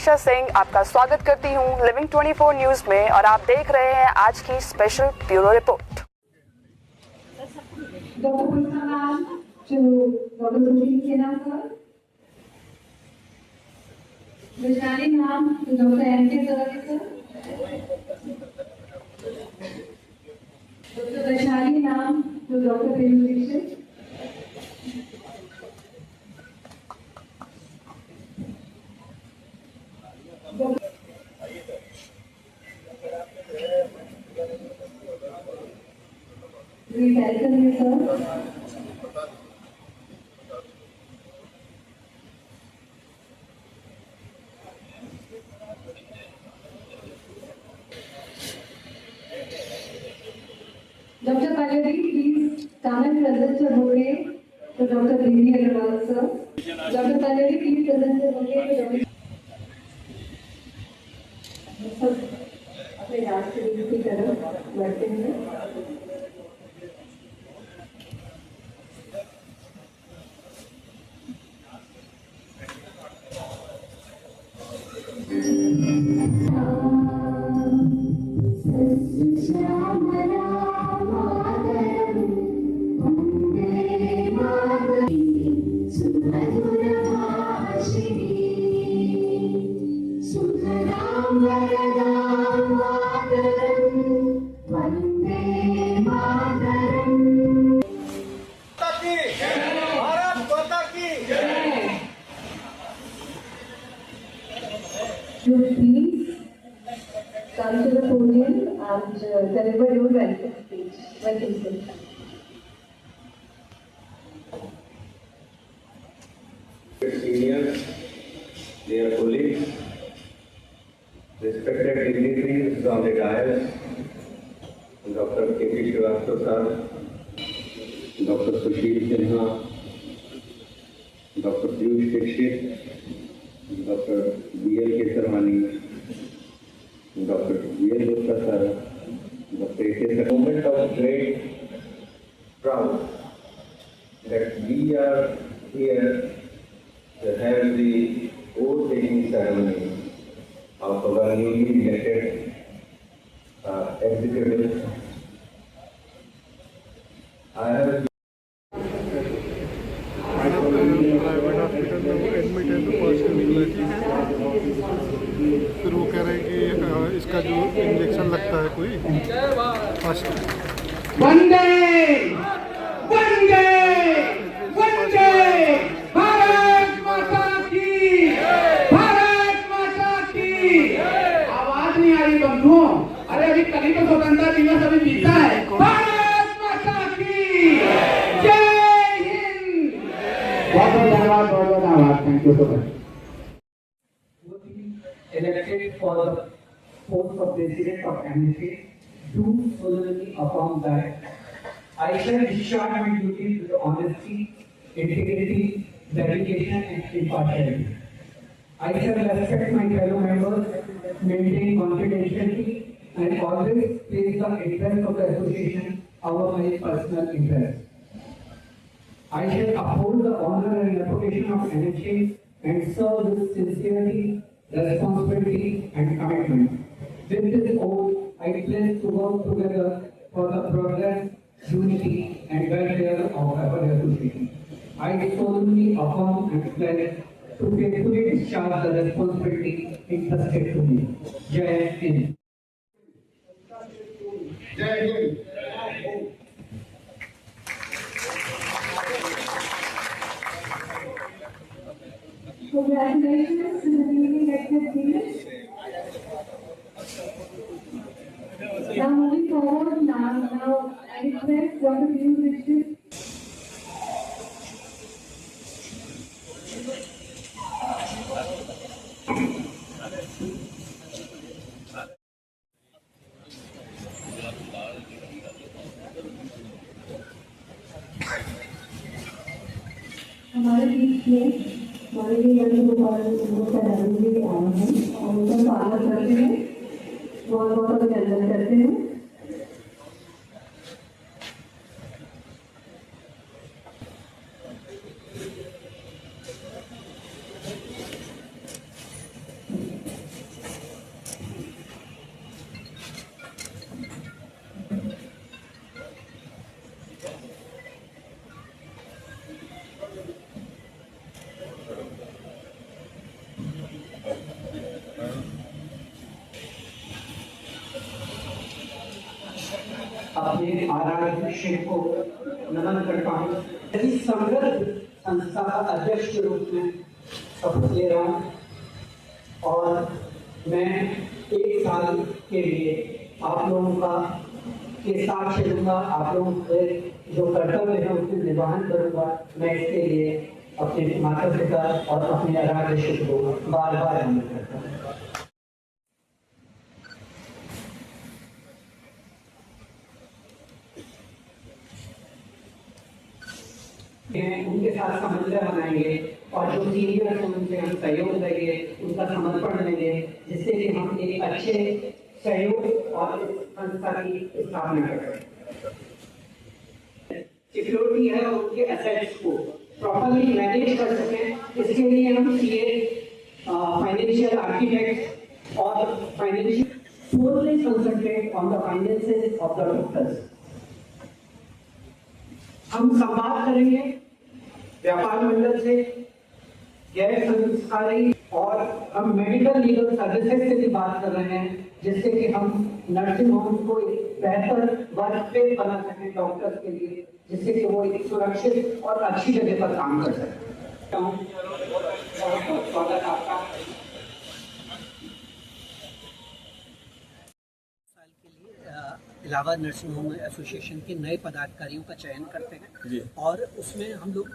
मनीषा सिंह आपका स्वागत करती हूं लिविंग 24 न्यूज में और आप देख रहे हैं आज की स्पेशल ब्यूरो रिपोर्ट। वैशाली नाम to Dr. Prem Dixit. We welcome you, sir. Dr. Pallavi, please come and present your bouquet to Dr. Devi Agarwal, sir. Dr. Pallavi, please present your bouquet to Dr. Sir, अपने राष्ट्रपति की तरफ बढ़ते हैं। Please come to the podium and deliver your welcome speech. Welcome, sir. Seniors, dear colleagues, respected dignitaries on the dais, Dr. K.P. Srivastava sir, Dr. Sushil Sinha, Dr. Piyush Dixit, Dr. B.L. Kesarwani, Dr. B.L. Gupta sir, Dr. A.K. A moment of great proud that we are here to have the oath-taking ceremony of our newly elected executive. I have private hospital में वो admit है तो personal allergy है, फिर वो कह रहे हैं कि इसका जो इंजेक्शन लगता है कोई फर्स्ट वंदे वंदे वंदे भारत माता की, भारत माता की। आवाज नहीं आ रही बंधुओं, अरे अभी कभी तो स्वतंत्रता दिवस अभी बीता है। भारत माता की जय हिंद। बहुत बहुत धन्यवाद, बहुत बहुत आभार। Thank you so much. Elected for the post of President of Amnesty, do solemnly affirm that I shall discharge my duties with honesty, integrity, dedication, and impartiality. I shall respect my fellow members, maintain confidentiality, and always place the interest of the association over my personal interest. I shall uphold the honor and reputation of NHA and serve with sincerity, responsibility, and commitment. With this oath, I pledge to work together for the progress, unity, and welfare of our association. I solemnly affirm and pledge to faithfully discharge the responsibility entrusted to me. Jai Hind. जय Hind. Congratulations to the newly elected leaders. Now moving forward, now I request Dr. Prem Dixit. हमारे बीच में माननीय मंत्री गोपाल जी आए हैं और उनका स्वागत करते हैं, बहुत बहुत अभिनंदन करते हैं। अपने आराध्य शिव को नमन करता हूँ। ऐसी समृद्ध संस्था का अध्यक्ष के रूप में शपथ ले रहा हूँ और मैं 1 साल के लिए आप लोगों का के साथ चलूंगा, आप लोगों के जो कर्तव्य है उसमें निर्वहन करूंगा। मैं इसके लिए अपने माता पिता और अपने आराध्य शिव को बार बार नमन करता हूँ। उनके साथ समन्वय बनाएंगे और जो सीनियर हैं उनसे हम सहयोग लेंगे, उनका समर्पण लेंगे, जिससे कि हम एक अच्छे सहयोग और संस्था की स्थापना करें। सिक्योरिटी है और उनके एसेट्स को प्रॉपर्ली मैनेज कर सकें, इसके लिए हम सीए, फाइनेंशियल आर्किटेक्ट और financial fully concentrate on the finances of the doctors. हम संवाद करेंगे व्यापार मंडल से, गैर सरकारी और हम मेडिकल लीगल सर्विसेज से भी बात कर रहे हैं, जिससे कि हम नर्सिंग होम को एक बेहतर वर्क प्लेस बना सकें डॉक्टर्स के लिए, जिससे कि वो एक सुरक्षित और अच्छी जगह पर काम कर सकें। स्वागत आपका। इलाहाबाद नर्सिंग होम एसोसिएशन के नए पदाधिकारियों का चयन करते हैं और उसमें हम लोग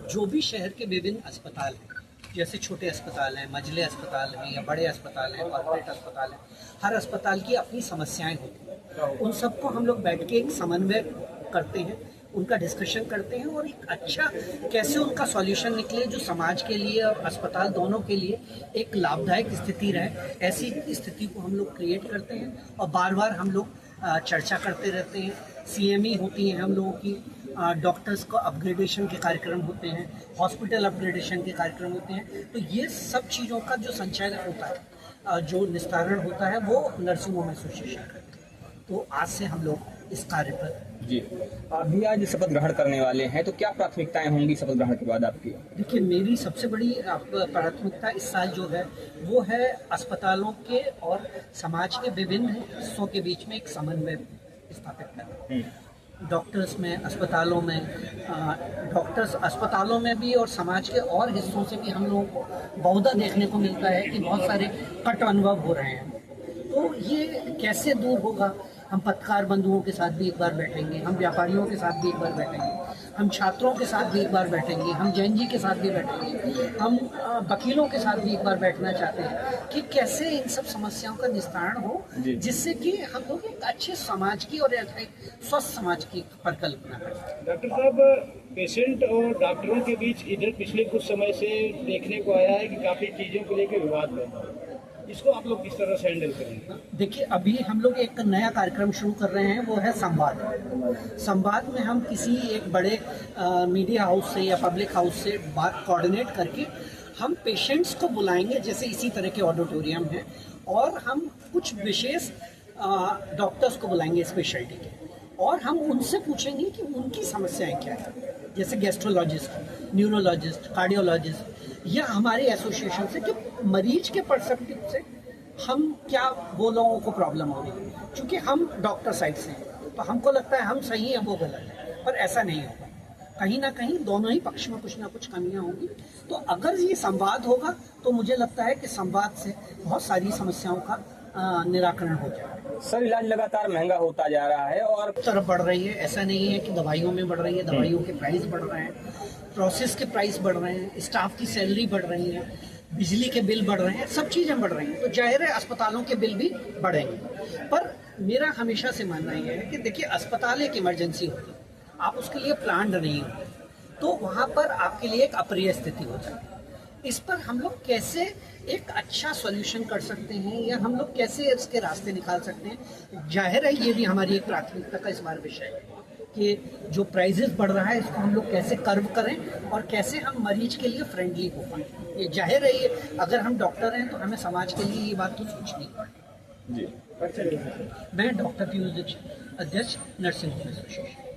जो भी शहर के विभिन्न अस्पताल हैं, जैसे छोटे अस्पताल हैं, मझले अस्पताल हैं या बड़े अस्पताल हैं, कॉर्पोरेट अस्पताल हैं, हर अस्पताल की अपनी समस्याएं होती हैं। उन सबको हम लोग बैठ के एक समन्वय करते हैं, उनका डिस्कशन करते हैं और एक अच्छा कैसे उनका सॉल्यूशन निकले जो समाज के लिए और अस्पताल दोनों के लिए एक लाभदायक स्थिति रहे, ऐसी स्थिति को हम लोग क्रिएट करते हैं और बार बार हम लोग चर्चा करते रहते हैं। CME होती हैं हम लोगों की, डॉक्टर्स को अपग्रेडेशन के कार्यक्रम होते हैं, हॉस्पिटल अपग्रेडेशन के कार्यक्रम होते हैं। तो ये सब चीज़ों का जो संचालन होता है, जो निस्तारण होता है, वो नर्सिंग होम एसोसिएशन करते हैं। तो आज से हम लोग इस कार्य पर जी अभी आज शपथ ग्रहण करने वाले हैं, तो क्या प्राथमिकताएं होंगी शपथ ग्रहण के बाद आपकी? देखिए, मेरी सबसे बड़ी प्राथमिकता इस साल जो है वो है अस्पतालों के और समाज के विभिन्न हिस्सों के बीच में एक समन्वय स्थापित करना। डॉक्टर्स में, अस्पतालों में, डॉक्टर्स अस्पतालों में भी और समाज के और हिस्सों से भी हम लोगों को बहुधा देखने को मिलता है कि बहुत सारे कट अनुभव हो रहे हैं। तो ये कैसे दूर होगा? हम पत्रकार बंधुओं के साथ भी एक बार बैठेंगे, हम व्यापारियों के साथ भी एक बार बैठेंगे, हम छात्रों के साथ भी एक बार बैठेंगे, हम जैन जी के साथ भी बैठेंगे, हम वकीलों के साथ भी एक बार बैठना चाहते हैं कि कैसे इन सब समस्याओं का निस्तारण हो, जिससे कि हम लोग एक अच्छे समाज की और एक स्वस्थ समाज की परिकल्पना करें। डॉक्टर साहब, पेशेंट और डॉक्टरों के बीच इधर पिछले कुछ समय से देखने को आया है कि काफ़ी चीज़ों को लेकर विवाद है, इसको आप लोग किस तरह से हैंडल करेंगे? देखिए, अभी हम लोग एक नया कार्यक्रम शुरू कर रहे हैं, वो है संवाद। संवाद में हम किसी एक बड़े मीडिया हाउस से या पब्लिक हाउस से बात कोऑर्डिनेट करके हम पेशेंट्स को बुलाएंगे, जैसे इसी तरह के ऑडिटोरियम है, और हम कुछ विशेष डॉक्टर्स को बुलाएंगे स्पेशलिटी के, और हम उनसे पूछेंगे कि उनकी समस्याएं क्या है, जैसे गैस्ट्रोलॉजिस्ट, न्यूरोलॉजिस्ट, कार्डियोलॉजिस्ट, या हमारे एसोसिएशन से कि मरीज के पर्सपेक्टिव से हम क्या वो लोगों को प्रॉब्लम हो रही है। क्योंकि हम डॉक्टर साइड से हैं तो हमको लगता है हम सही हैं वो गलत है, पर ऐसा नहीं होगा। कहीं ना कहीं दोनों ही पक्ष में कुछ ना कुछ कमियां होंगी। तो अगर ये संवाद होगा तो मुझे लगता है कि संवाद से बहुत सारी समस्याओं का निराकरण हो जाएगा। सर, इलाज लगातार महंगा होता जा रहा है और तरफ बढ़ रही है। ऐसा नहीं है कि दवाइयों में बढ़ रही है, दवाइयों के प्राइस बढ़ रहे हैं, प्रोसेस के प्राइस बढ़ रहे हैं, स्टाफ की सैलरी बढ़ रही है, बिजली के बिल बढ़ रहे हैं, सब चीज़ें बढ़ रही हैं। तो जाहिर है अस्पतालों के बिल भी बढ़ेंगे। पर मेरा हमेशा से मानना ये है कि देखिए, अस्पताल एक इमरजेंसी होती है, आप उसके लिए प्लान्ड नहीं होते, तो वहाँ पर आपके लिए एक अप्रिय स्थिति हो जाती है। इस पर हम लोग कैसे एक अच्छा सॉल्यूशन कर सकते हैं, या हम लोग कैसे इसके रास्ते निकाल सकते हैं। जाहिर है ये भी हमारी एक प्राथमिकता का इस बार विषय है कि जो प्राइजेस बढ़ रहा है इसको हम लोग कैसे कर्व करें और कैसे हम मरीज के लिए फ्रेंडली हो पाएं। ये जाहिर है, ये अगर हम डॉक्टर हैं तो हमें समाज के लिए ये बात तो सोचनी पड़ेगी। जी, मैं डॉक्टर पीयूष दीक्षित, अध्यक्ष नर्सिंग होम एसोसिएशन।